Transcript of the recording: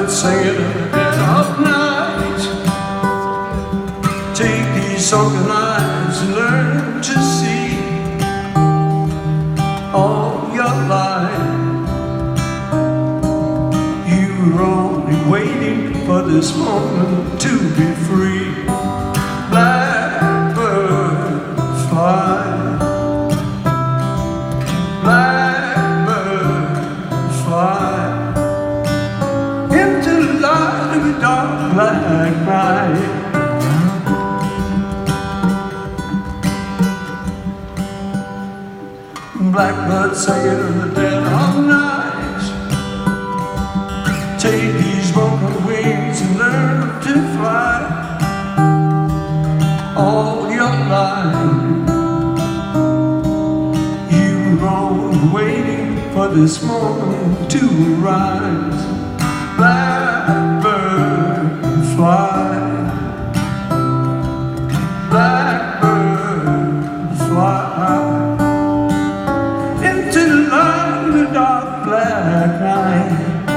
Blackbird singing in the dead of night. Take these sunken eyes and learn to see all your life. You were only waiting for this moment to be free. Blackbird fly, blackbird fly into the light of a dark black night. Blackbird singing in the dead of night. Take these broken wings and learn to fly all your life. You were only waiting for this moment to arise. Blackbird fly, blackbird fly into the light of the dark black night.